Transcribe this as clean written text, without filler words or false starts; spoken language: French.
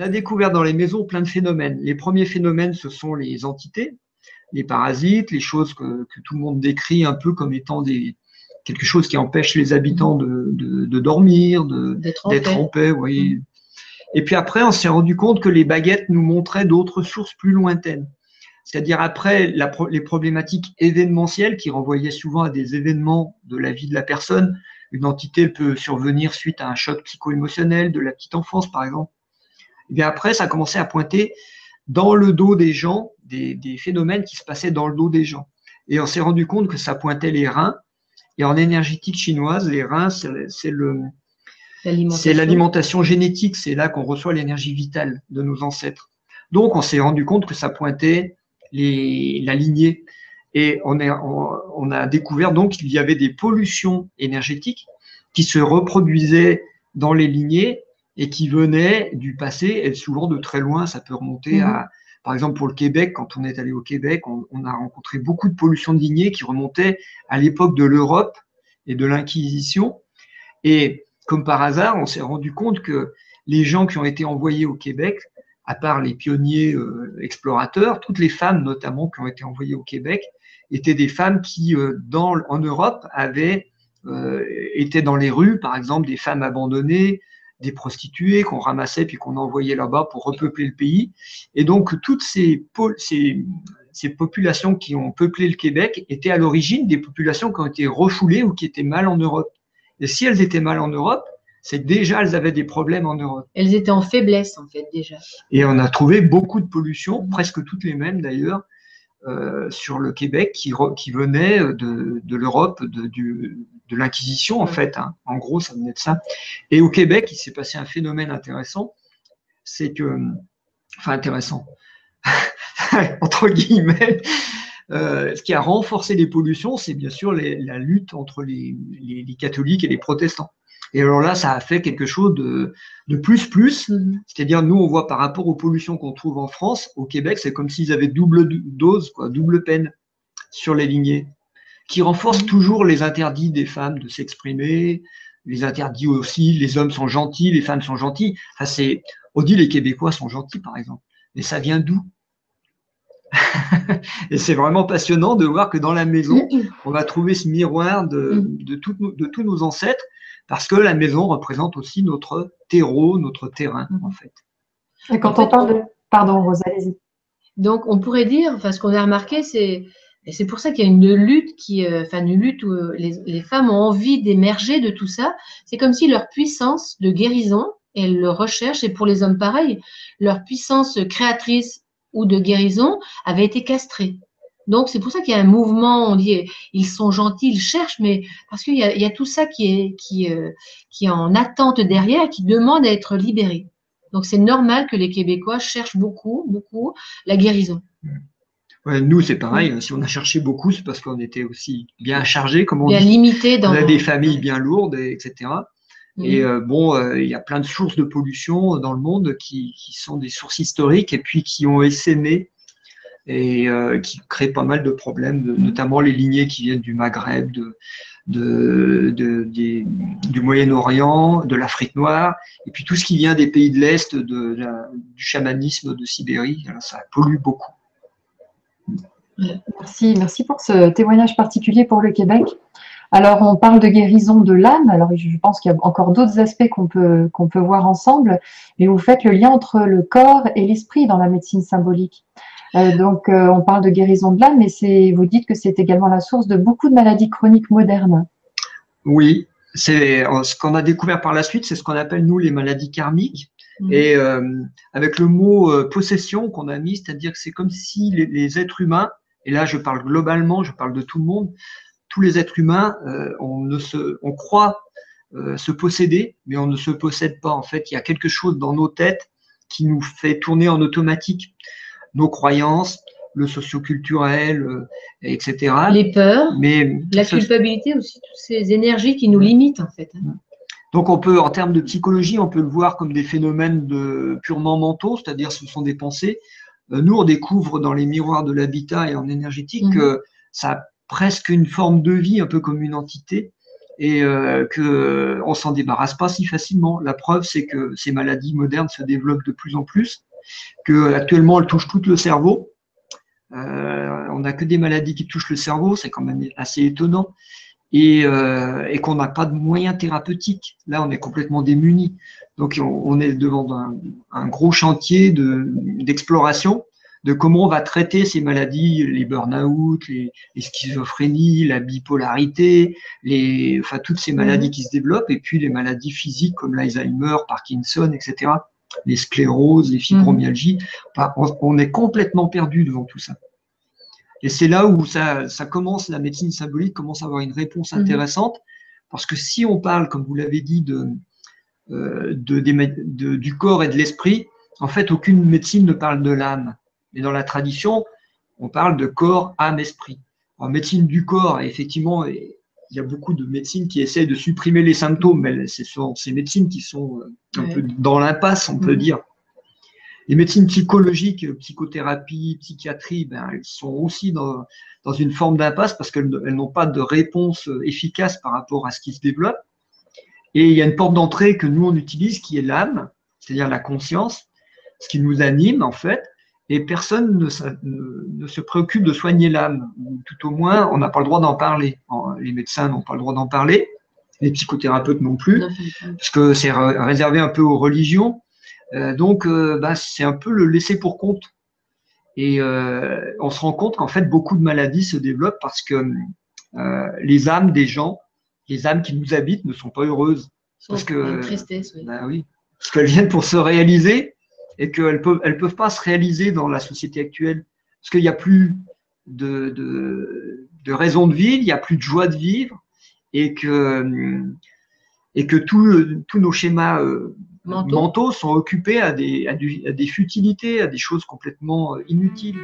a découvert dans les maisons plein de phénomènes. Les premiers phénomènes, ce sont les entités, les parasites, les choses que tout le monde décrit un peu comme étant quelque chose qui empêche les habitants de dormir, d'être en paix. Oui. Et puis après, on s'est rendu compte que les baguettes nous montraient d'autres sources plus lointaines. C'est-à-dire après les problématiques événementielles qui renvoyaient souvent à des événements de la vie de la personne. Une entité peut survenir suite à un choc psycho-émotionnel de la petite enfance, par exemple. Et bien après, ça a commencé à pointer dans le dos des gens des phénomènes qui se passaient dans le dos des gens. Et on s'est rendu compte que ça pointait les reins. Et en énergétique chinoise, les reins, c'est l'alimentation génétique. C'est là qu'on reçoit l'énergie vitale de nos ancêtres. Donc, on s'est rendu compte que ça pointait la lignée. Et on a découvert donc qu'il y avait des pollutions énergétiques qui se reproduisaient dans les lignées et qui venaient du passé, et souvent de très loin. Ça peut remonter à, par exemple, pour le Québec, quand on est allé au Québec, on a rencontré beaucoup de pollutions de lignées qui remontaient à l'époque de l'Europe et de l'Inquisition. Et comme par hasard, on s'est rendu compte que les gens qui ont été envoyés au Québec, à part les pionniers explorateurs, toutes les femmes notamment qui ont été envoyées au Québec, étaient des femmes qui, en Europe, étaient dans les rues, par exemple, des femmes abandonnées, des prostituées qu'on ramassait puis qu'on envoyait là-bas pour repeupler le pays. Et donc, toutes ces populations qui ont peuplé le Québec étaient à l'origine des populations qui ont été refoulées ou qui étaient mal en Europe. Et si elles étaient mal en Europe, c'est que déjà elles avaient des problèmes en Europe. Elles étaient en faiblesse, en fait, déjà. Et on a trouvé beaucoup de pollutions, presque toutes les mêmes d'ailleurs, sur le Québec qui venaient de l'Europe, de l'Inquisition en fait. Hein. En gros, ça venait de ça. Et au Québec, il s'est passé un phénomène intéressant, c'est que, enfin intéressant, entre guillemets, ce qui a renforcé les pollutions, c'est bien sûr la lutte entre les catholiques et les protestants. Et alors là, ça a fait quelque chose de plus. C'est-à-dire, nous, on voit par rapport aux pollutions qu'on trouve en France, au Québec, c'est comme s'ils avaient double dose, quoi, double peine sur les lignées, qui renforcent toujours les interdits des femmes de s'exprimer, les interdits aussi, les hommes sont gentils, les femmes sont gentilles. Enfin, on dit les Québécois sont gentils, par exemple. Mais ça vient d'où? Et c'est vraiment passionnant de voir que dans la maison, on va trouver ce miroir de tous nos ancêtres, parce que la maison représente aussi notre terreau, notre terrain, en fait. Et quand on parle de... Pardon, Rose, allez-y. Donc, on pourrait dire, enfin, ce qu'on a remarqué, et c'est pour ça qu'il y a une lutte où les femmes ont envie d'émerger de tout ça. C'est comme si leur puissance de guérison, et elles le recherchent, et pour les hommes pareil, leur puissance créatrice ou de guérison avait été castrée. Donc, c'est pour ça qu'il y a un mouvement, on dit, ils sont gentils, ils cherchent, mais parce qu'il y a tout ça qui est en attente derrière, qui demande à être libéré. Donc, c'est normal que les Québécois cherchent beaucoup la guérison. Ouais, nous, c'est pareil. Si on a cherché beaucoup, c'est parce qu'on était aussi bien chargés, comme on bien dit. Limité on a des familles bien lourdes, etc. Et il y a plein de sources de pollution dans le monde qui sont des sources historiques et puis qui ont essaimé et qui créent pas mal de problèmes, notamment les lignées qui viennent du Maghreb, du Moyen-Orient, de l'Afrique noire, et puis tout ce qui vient des pays de l'Est, du chamanisme de Sibérie. Alors, ça pollue beaucoup. Merci pour ce témoignage particulier pour le Québec. Alors, on parle de guérison de l'âme. Alors, je pense qu'il y a encore d'autres aspects qu'on peut voir ensemble. Mais vous faites le lien entre le corps et l'esprit dans la médecine symbolique. Donc, on parle de guérison de l'âme, mais vous dites que c'est également la source de beaucoup de maladies chroniques modernes. Oui, c'est ce qu'on a découvert par la suite, c'est ce qu'on appelle, nous, les maladies karmiques. Et avec le mot possession qu'on a mis, c'est-à-dire que c'est comme si les êtres humains, et là je parle globalement, je parle de tout le monde, tous les êtres humains, on croit se posséder, mais on ne se possède pas. En fait, il y a quelque chose dans nos têtes qui nous fait tourner en automatique. Nos croyances, le socioculturel, etc. Les peurs, la culpabilité aussi, toutes ces énergies qui nous limitent en fait. Donc on peut, en termes de psychologie, on peut le voir comme des phénomènes purement mentaux, c'est-à-dire ce sont des pensées. Nous, on découvre dans les miroirs de l'habitat et en énergétique que ça a presque une forme de vie, un peu comme une entité. et qu'on ne s'en débarrasse pas si facilement. La preuve, c'est que ces maladies modernes se développent de plus en plus, qu'actuellement, elles touchent tout le cerveau. On n'a que des maladies qui touchent le cerveau, c'est quand même assez étonnant, et qu'on n'a pas de moyens thérapeutiques. Là, on est complètement démunis. Donc, on est devant un gros chantier d'exploration de comment on va traiter ces maladies, les burn-out, les schizophrénies, la bipolarité, enfin, toutes ces maladies qui se développent, et puis les maladies physiques comme l'Alzheimer, Parkinson, etc., les scléroses, les fibromyalgies. Enfin, on est complètement perdu devant tout ça. Et c'est là où ça commence, la médecine symbolique commence à avoir une réponse intéressante, parce que si on parle, comme vous l'avez dit, du corps et de l'esprit, en fait, aucune médecine ne parle de l'âme. Mais dans la tradition, on parle de corps, âme, esprit. En médecine du corps, effectivement, il y a beaucoup de médecines qui essaient de supprimer les symptômes, mais ce sont ces médecines qui sont un peu dans l'impasse, on peut dire. Les médecines psychologiques, psychothérapie, psychiatrie, elles sont aussi dans une forme d'impasse parce qu'elles n'ont pas de réponse efficace par rapport à ce qui se développe. Et il y a une porte d'entrée que nous, on utilise, qui est l'âme, c'est-à-dire la conscience, ce qui nous anime, en fait. Et personne ne se préoccupe de soigner l'âme. Tout au moins, on n'a pas le droit d'en parler. Les médecins n'ont pas le droit d'en parler, les psychothérapeutes non plus, parce que c'est réservé un peu aux religions. Donc, c'est un peu le laisser pour compte. Et on se rend compte qu'en fait, beaucoup de maladies se développent parce que les âmes des gens, les âmes qui nous habitent ne sont pas heureuses. Parce que, oui, parce qu'elles viennent pour se réaliser et qu'elles peuvent pas se réaliser dans la société actuelle. Parce qu'il n'y a plus de raison de vivre, il n'y a plus de joie de vivre et que tous nos schémas mentaux sont occupés à des futilités, à des choses complètement inutiles.